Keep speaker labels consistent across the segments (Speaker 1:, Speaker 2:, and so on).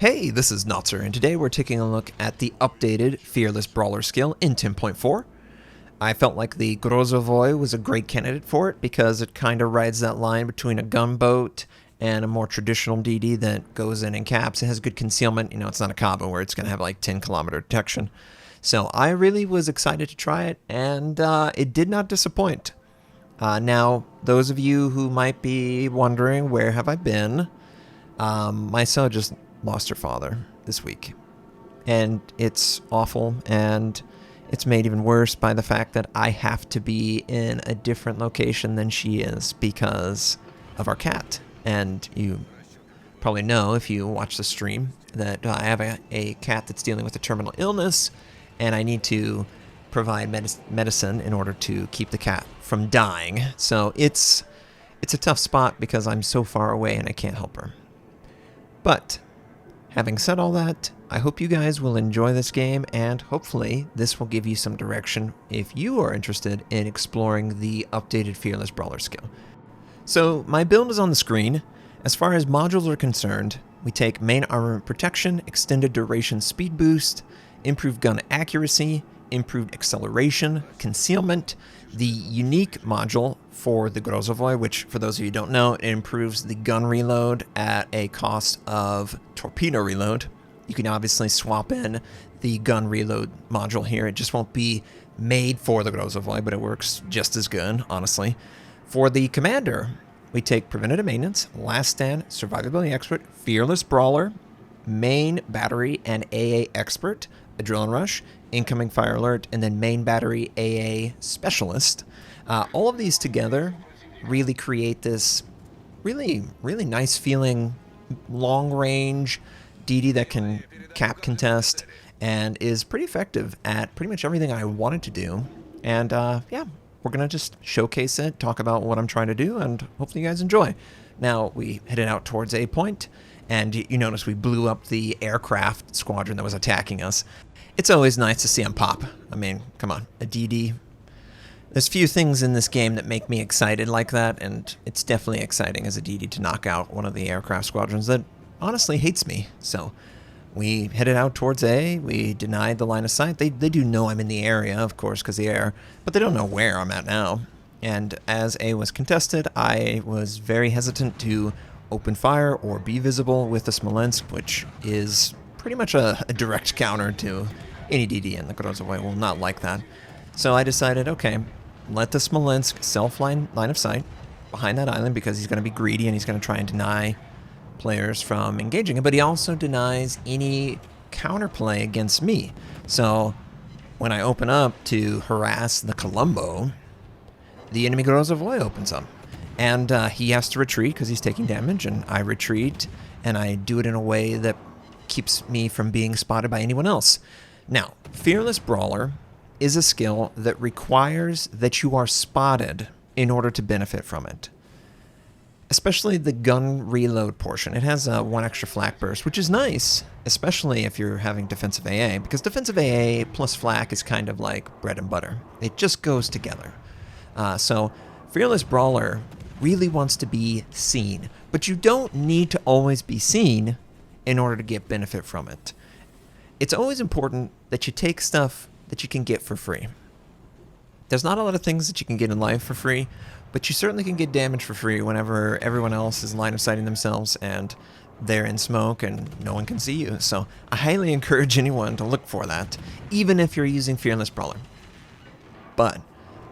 Speaker 1: Hey, this is Notser, and today we're taking a look at the updated Fearless Brawler skill in 10.4. I felt like the Grozovoi was a great candidate for it because it kind of rides that line between a gunboat and a more traditional DD that goes in and caps. It has good concealment. You know, it's not a combo where it's going to have like 10-kilometer detection. So I really was excited to try it, and it did not disappoint. Now, those of you who might be wondering, where have I been? My son just lost her father this week, and it's awful, and it's made even worse by the fact that I have to be in a different location than she is because of our cat. And you probably know, if you watch the stream, that I have a cat that's dealing with a terminal illness, and I need to provide medicine in order to keep the cat from dying. So it's a tough spot because I'm so far away and I can't help her. But having said all that, I hope you guys will enjoy this game, and hopefully this will give you some direction if you are interested in exploring the updated Fearless Brawler skill. So my build is on the screen. As far as modules are concerned, we take main armament protection, extended duration speed boost, improved gun accuracy, improved acceleration, concealment, the unique module for the Grozovoi, which, for those of you who don't know, it improves the gun reload at a cost of torpedo reload. You can obviously swap in the gun reload module here. It just won't be made for the Grozovoi, but it works just as good, honestly. For the commander, we take preventative maintenance, last stand, survivability expert, fearless brawler, main battery and AA expert, adrenaline rush, incoming fire alert, and then main battery AA specialist. All of these together really create this really nice feeling long range DD that can cap contest and is pretty effective at pretty much everything I wanted to do. And yeah, we're gonna just showcase it, talk about what I'm trying to do, and hopefully you guys enjoy. Now we headed out towards a point, and you notice we blew up the aircraft squadron that was attacking us. It's always nice to see them pop. I mean, come on, a DD. There's few things in this game that make me excited like that, and it's definitely exciting as a DD to knock out one of the aircraft squadrons that honestly hates me. So we headed out towards A. We denied the line of sight. They do know I'm in the area, of course, because of the air, but they don't know where I'm at now. And as A was contested, I was very hesitant to open fire or be visible with the Smolensk, which is pretty much a direct counter to any DD, and the Grozovoi will not like that. So I decided, okay, let the Smolensk line of sight behind that island, because he's going to be greedy and he's going to try and deny players from engaging him, but he also denies any counterplay against me. So when I open up to harass the Colombo, the enemy Grozovoi opens up, and he has to retreat because he's taking damage, and I retreat, and I do it in a way that keeps me from being spotted by anyone else. Now, Fearless Brawler is a skill that requires that you are spotted in order to benefit from it. Especially the gun reload portion. It has one extra flak burst, which is nice, especially if you're having defensive AA, because defensive AA plus flak is kind of like bread and butter. It just goes together. So Fearless Brawler really wants to be seen, but you don't need to always be seen in order to get benefit from it. It's always important that you take stuff that you can get for free. There's not a lot of things that you can get in life for free, but you certainly can get damage for free whenever everyone else is line of sighting themselves and they're in smoke and no one can see you. So I highly encourage anyone to look for that, even if you're using Fearless Brawler. But,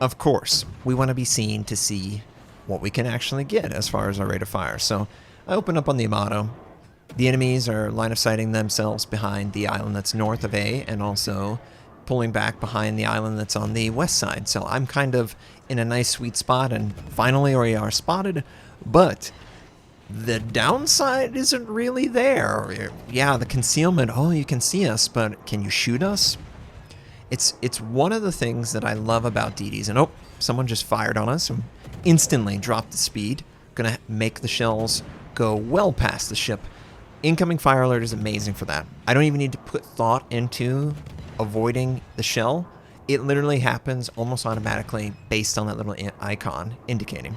Speaker 1: of course, we want to be seen to see what we can actually get as far as our rate of fire. So I open up on the Amato. The enemies are line of sighting themselves behind the island that's north of A, and also pulling back behind the island that's on the west side. So I'm kind of in a nice sweet spot, and finally we are spotted, but the downside isn't really there. Yeah, the concealment, oh, you can see us, but can you shoot us? It's one of the things that I love about DDs. And oh, someone just fired on us and instantly dropped the speed. Gonna make the shells go well past the ship. Incoming fire alert is amazing for that. I don't even need to put thought into avoiding the shell. It literally happens almost automatically based on that little icon indicating.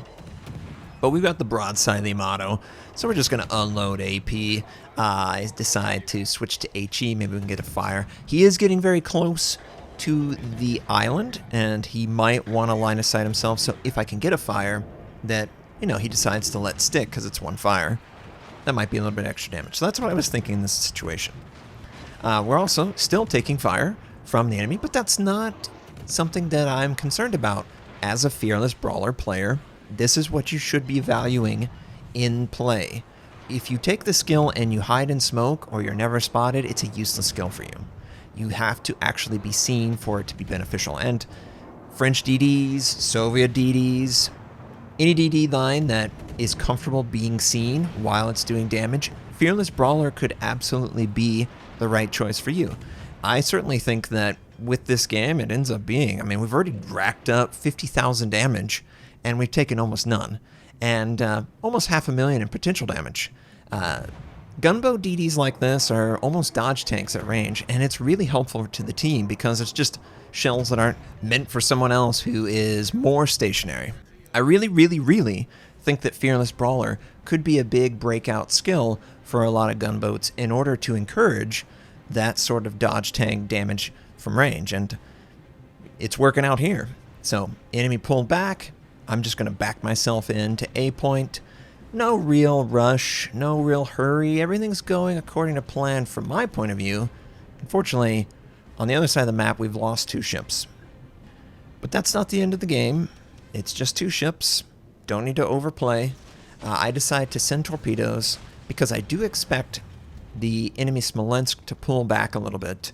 Speaker 1: But we've got the broadside of the Yamato, so we're just going to unload AP. I decide to switch to HE, maybe we can get a fire. He is getting very close to the island, and he might want to line of sight himself, so if I can get a fire that, you know, he decides to let stick because it's one fire, that might be a little bit extra damage. So that's what I was thinking in this situation. We're also still taking fire from the enemy, but that's not something that I'm concerned about as a Fearless Brawler player. This is what you should be valuing in play. If you take the skill and you hide in smoke or you're never spotted, it's a useless skill for you. You have to actually be seen for it to be beneficial. And French DDs, Soviet DDs, any DD line that is comfortable being seen while it's doing damage, Fearless Brawler could absolutely be the right choice for you. I certainly think that with this game, it ends up being, I mean, we've already racked up 50,000 damage, and we've taken almost none, and almost 500,000 in potential damage. Gunbow DDs like this are almost dodge tanks at range, and it's really helpful to the team because it's just shells that aren't meant for someone else who is more stationary. I really, really, really think that Fearless Brawler could be a big breakout skill for a lot of gunboats in order to encourage that sort of dodge tank damage from range, and it's working out here. So, enemy pulled back. I'm just going to back myself into A point. No real rush, no real hurry. Everything's going according to plan from my point of view. Unfortunately, on the other side of the map, we've lost 2 ships. But that's not the end of the game. It's just 2 ships. Don't need to overplay. I decide to send torpedoes because I do expect the enemy Smolensk to pull back a little bit.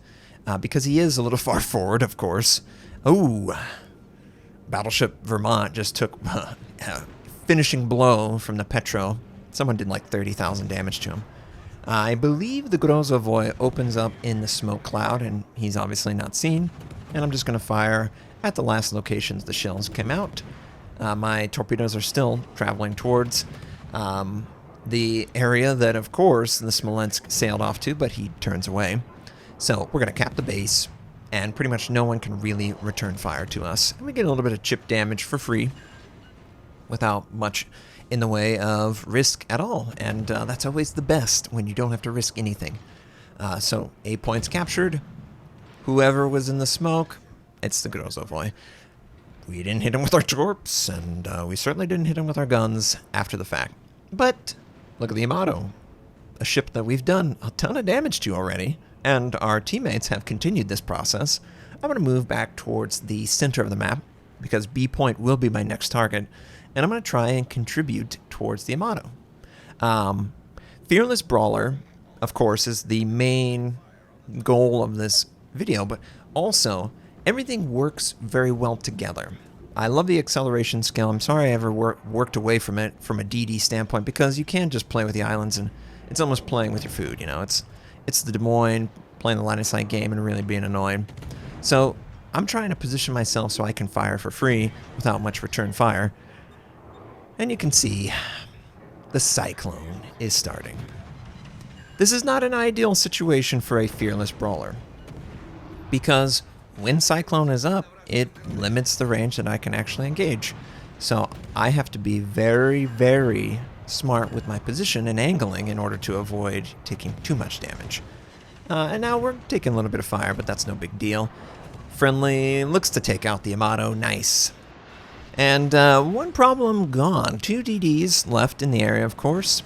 Speaker 1: Because he is a little far forward, of course. Oh, Battleship Vermont just took a finishing blow from the Petro. Someone did like 30,000 damage to him. I believe the Grozovoi opens up in the smoke cloud, and he's obviously not seen. And I'm just going to fire at the last locations the shells came out. My torpedoes are still traveling towards the area that, of course, the Smolensk sailed off to, but he turns away. So we're going to cap the base, and pretty much no one can really return fire to us. And we get a little bit of chip damage for free without much in the way of risk at all. And that's always the best when you don't have to risk anything. So 8 points captured. Whoever was in the smoke, it's the Grozovoi. We didn't hit him with our torps, and we certainly didn't hit him with our guns after the fact. But look at the Yamato, a ship that we've done a ton of damage to already. And our teammates have continued this process. I'm going to move back towards the center of the map because B point will be my next target, and I'm going to try and contribute towards the Yamato. Fearless Brawler, of course, is the main goal of this video, but also everything works very well together. I love the acceleration skill. I'm sorry I ever worked away from it from a DD standpoint because you can just play with the islands, and it's almost playing with your food, you know. It's the Des Moines playing the line of sight game and really being annoyed. So I'm trying to position myself so I can fire for free without much return fire. And you can see the Cyclone is starting. This is not an ideal situation for a Fearless Brawler, because when Cyclone is up, it limits the range that I can actually engage. So I have to be very, very smart with my position and angling in order to avoid taking too much damage. And now we're taking a little bit of fire, but that's no big deal. Friendly looks to take out the Yamato. Nice. And one problem gone. 2 DDs left in the area, of course.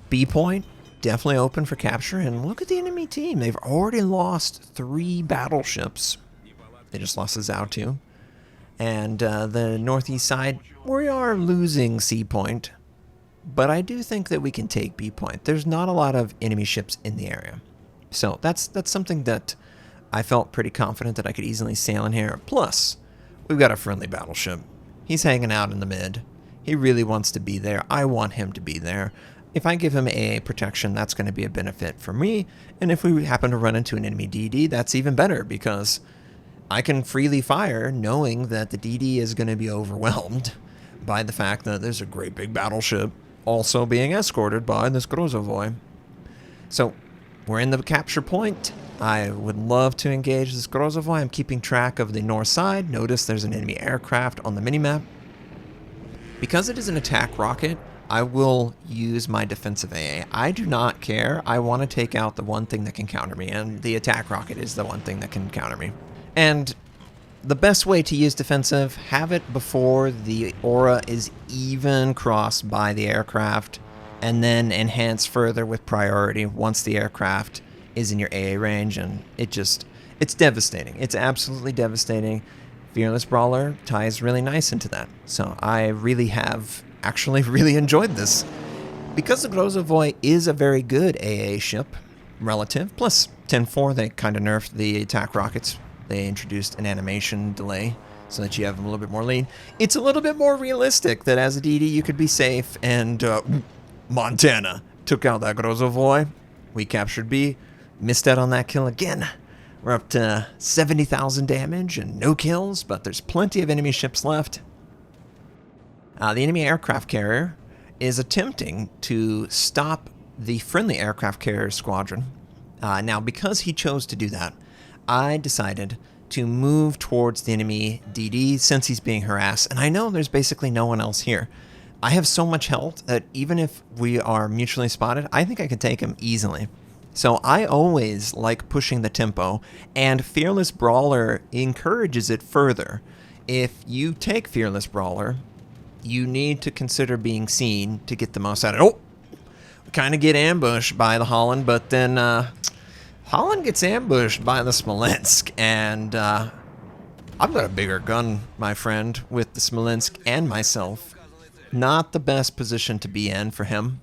Speaker 1: B point definitely open for capture. And look at the enemy team. They've already lost 3 battleships. They just lost the Zao 2. And the northeast side, we are losing C point. But I do think that we can take B point. There's not a lot of enemy ships in the area. So that's something that I felt pretty confident that I could easily sail in here. Plus, we've got a friendly battleship. He's hanging out in the mid. He really wants to be there. I want him to be there. If I give him AA protection, that's going to be a benefit for me. And if we happen to run into an enemy DD, that's even better because I can freely fire knowing that the DD is going to be overwhelmed by the fact that there's a great big battleship also being escorted by this Grozovoi. So we're in the capture point. I would love to engage this Grozovoi. I'm keeping track of the north side. Notice there's an enemy aircraft on the minimap. Because it is an attack rocket, I will use my defensive AA. I do not care. I want to take out the one thing that can counter me, and the attack rocket is the one thing that can counter me. And the best way to use defensive, have it before the aura is even crossed by the aircraft, and then enhance further with priority once the aircraft is in your AA range, and it's devastating. It's absolutely devastating. Fearless Brawler ties really nice into that. So I really have actually really enjoyed this. Because the Grozovoi is a very good AA ship, relative, plus 10-4, they kind of nerfed the attack rockets. They introduced an animation delay so that you have a little bit more lead. It's a little bit more realistic that as a DD you could be safe, and Montana took out that Grozovoi. We captured B, missed out on that kill again. We're up to 70,000 damage and no kills, but there's plenty of enemy ships left. The enemy aircraft carrier is attempting to stop the friendly aircraft carrier squadron. Now, because he chose to do that, I decided to move towards the enemy DD since he's being harassed, and I know there's basically no one else here. I have so much health that even if we are mutually spotted, I think I could take him easily. So I always like pushing the tempo, and Fearless Brawler encourages it further. If you take Fearless Brawler, you need to consider being seen to get the most out of it. Oh! We kind of get ambushed by the Holland, but then Holland gets ambushed by the Smolensk, and I've got a bigger gun, my friend, with the Smolensk and myself. Not the best position to be in for him.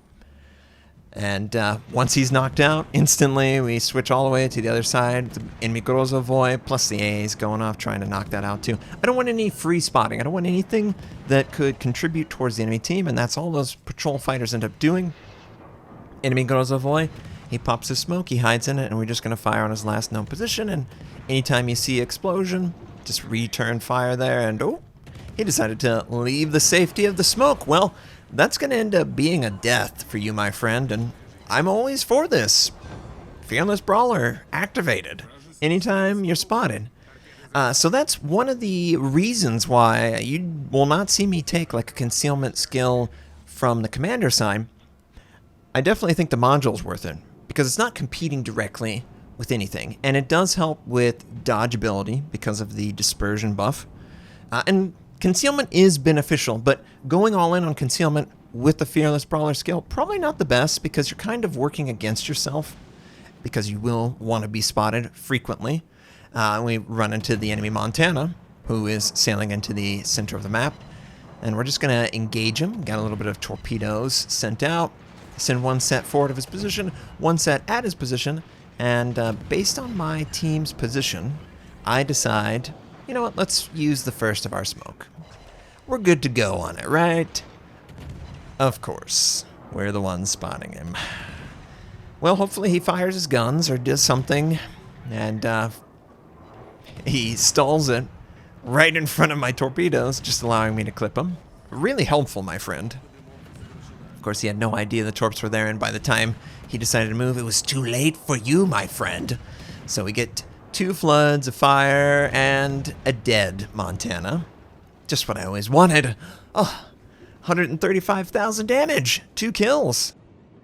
Speaker 1: And once he's knocked out, instantly we switch all the way to the other side. The enemy Grozovoi plus the A's going off trying to knock that out too. I don't want any free spotting. I don't want anything that could contribute towards the enemy team, and that's all those patrol fighters end up doing. Enemy Grozovoi, he pops his smoke, he hides in it, and we're just going to fire on his last known position. And anytime you see explosion, just return fire there. And oh, he decided to leave the safety of the smoke. Well, that's going to end up being a death for you, my friend, and I'm always for this. Fearless Brawler activated anytime you're spotted. So that's one of the reasons why you will not see me take like a concealment skill from the commander side. I definitely think the module's worth it, because it's not competing directly with anything, and it does help with dodge ability because of the dispersion buff. And concealment is beneficial, but going all in on concealment with the Fearless Brawler skill, probably not the best, because you're kind of working against yourself, because you will want to be spotted frequently. We run into the enemy Montana, who is sailing into the center of the map, and we're just going to engage him. Got a little bit of torpedoes sent out. Send one set forward of his position, one set at his position, and based on my team's position, I decide, you know what, let's use the first of our smoke. We're good to go on it, right? Of course. We're the ones spotting him. Well, hopefully he fires his guns or does something, and he stalls it right in front of my torpedoes, just allowing me to clip him. Really helpful, my friend. Of course, he had no idea the torps were there, and by the time he decided to move, it was too late for you, my friend. So we get 2 floods, a fire, and a dead Montana. Just what I always wanted. Oh, 135,000 damage, 2 kills.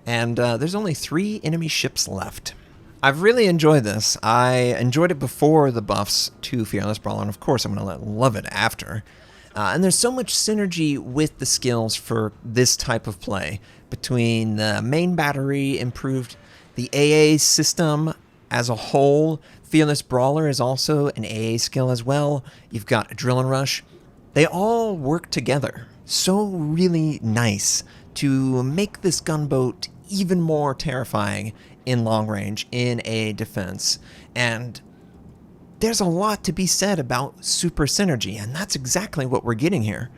Speaker 1: And there's only 3 enemy ships left. I've really enjoyed this. I enjoyed it before the buffs to Fearless Brawler, and of course I'm going to love it after. And there's so much synergy with the skills for this type of play between the main battery, improved the AA system as a whole. Fearless Brawler is also an AA skill as well. You've got Adrenaline Rush. They all work together. So really nice to make this gunboat even more terrifying in long range in a defense. And there's a lot to be said about super synergy, and that's exactly what we're getting here.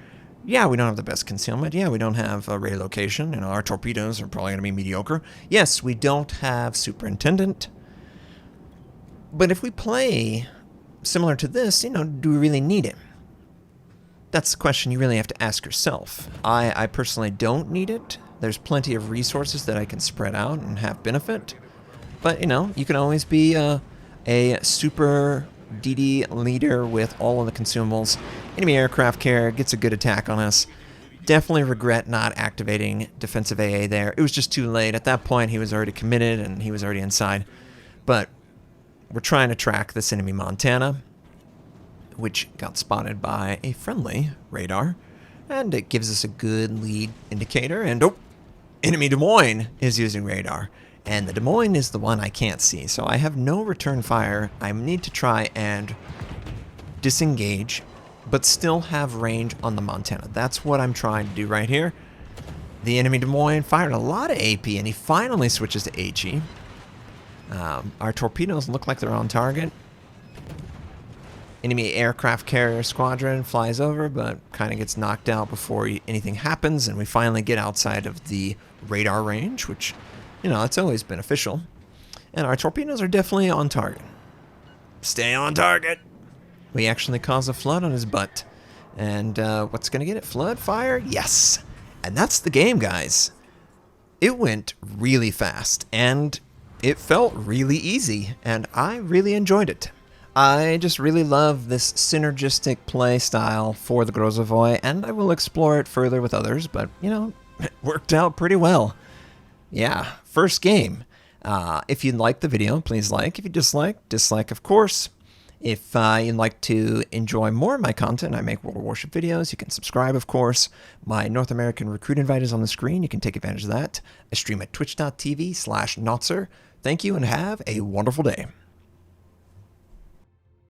Speaker 1: Yeah, we don't have the best concealment. Yeah, we don't have a ray location. You know, our torpedoes are probably going to be mediocre. Yes, we don't have Superintendent. But if we play similar to this, you know, do we really need it? That's the question you really have to ask yourself. I personally don't need it. There's plenty of resources that I can spread out and have benefit. But, you know, you can always be a super DD leader with all of the consumables. Enemy aircraft carrier gets a good attack on us. Definitely regret not activating defensive AA there. It was just too late. At that point, he was already committed and he was already inside. But we're trying to track this enemy Montana, which got spotted by a friendly radar. And it gives us a good lead indicator. And, oh, enemy Des Moines is using radar. And the Des Moines is the one I can't see. So I have no return fire. I need to try and disengage, but still have range on the Montana. That's what I'm trying to do right here. The enemy Des Moines fired a lot of AP, and he finally switches to HE. Our torpedoes look like they're on target. Enemy aircraft carrier squadron flies over, but kind of gets knocked out before anything happens, and we finally get outside of the radar range, which, you know, it's always beneficial. And our torpedoes are definitely on target. Stay on target! We actually cause a flood on his butt. And what's going to get it? Flood fire? Yes! And that's the game, guys. It went really fast, and it felt really easy, and I really enjoyed it. I just really love this synergistic play style for the Grozovoi, and I will explore it further with others, but, you know, it worked out pretty well. Yeah, first game. If you liked the video, please like. If you dislike, of course. If you'd like to enjoy more of my content, I make World of Warship videos. You can subscribe, of course. My North American recruit invite is on the screen. You can take advantage of that. I stream at twitch.tv/Notser. Thank you and have a wonderful day.